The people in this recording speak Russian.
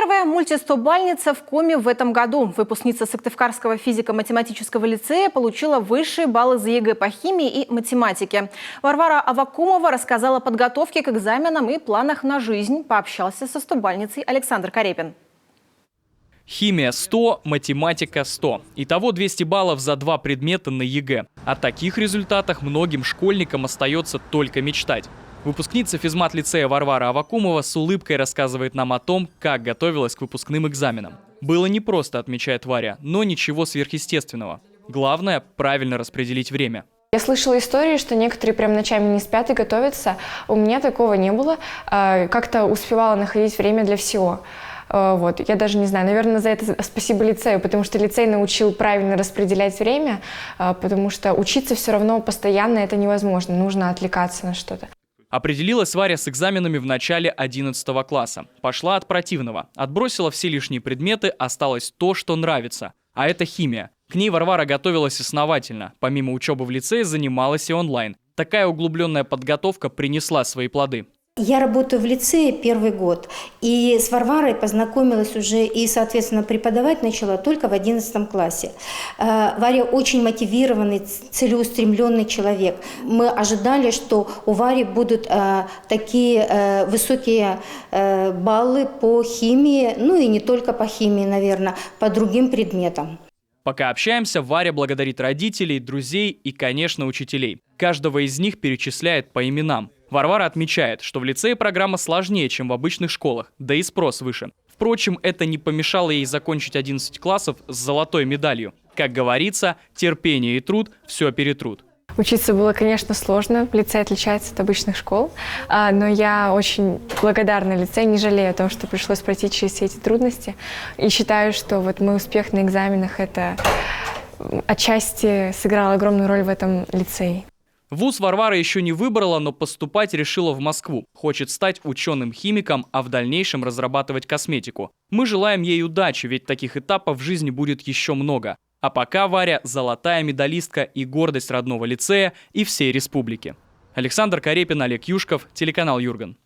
Первая мультистобальница в коме в этом году. Выпускница Сыктывкарского физико-математического лицея получила высшие баллы за ЕГЭ по химии и математике. Варвара Аввакумова рассказала о подготовке к экзаменам и планах на жизнь. Пообщался со стобальницей Александр Карепин. Химия 100, математика 100. Итого 200 баллов за 2 предмета на ЕГЭ. О таких результатах многим школьникам остается только мечтать. Выпускница физмат-лицея Варвара Аввакумова с улыбкой рассказывает нам о том, как готовилась к выпускным экзаменам. Было непросто, отмечает Варя, но ничего сверхъестественного. Главное – правильно распределить время. Я слышала истории, что некоторые прям ночами не спят и готовятся. У меня такого не было. Как-то успевала находить время для всего. Вот. Я даже не знаю, наверное, за это спасибо лицею, потому что лицей научил правильно распределять время, потому что учиться все равно постоянно это невозможно, нужно отвлекаться на что-то. Определилась Варя с экзаменами в начале 11 класса. Пошла от противного. Отбросила все лишние предметы, осталось то, что нравится. А это химия. К ней Варвара готовилась основательно. Помимо учебы в лицее занималась и онлайн. Такая углубленная подготовка принесла свои плоды. Я работаю в лицее первый год, и с Варварой познакомилась уже и, соответственно, преподавать начала только в 11 классе. Варя очень мотивированный, целеустремленный человек. Мы ожидали, что у Вари будут такие высокие баллы по химии, ну и не только по химии, наверное, по другим предметам. Пока общаемся, Варя благодарит родителей, друзей и, конечно, учителей. Каждого из них перечисляет по именам. Варвара отмечает, что в лицее программа сложнее, чем в обычных школах, да и спрос выше. Впрочем, это не помешало ей закончить 11 классов с золотой медалью. Как говорится, терпение и труд все перетрут. Учиться было, конечно, сложно. Лицей отличается от обычных школ, но я очень благодарна лицею, не жалею о том, что пришлось пройти через все эти трудности. И считаю, что вот мой успех на экзаменах это отчасти сыграл огромную роль в этом лицее. Вуз Варвара еще не выбрала, но поступать решила в Москву. Хочет стать ученым-химиком, а в дальнейшем разрабатывать косметику. Мы желаем ей удачи, ведь таких этапов в жизни будет еще много. А пока Варя – золотая медалистка и гордость родного лицея и всей республики. Александр Карепин, Олег Юшков, телеканал Юрган.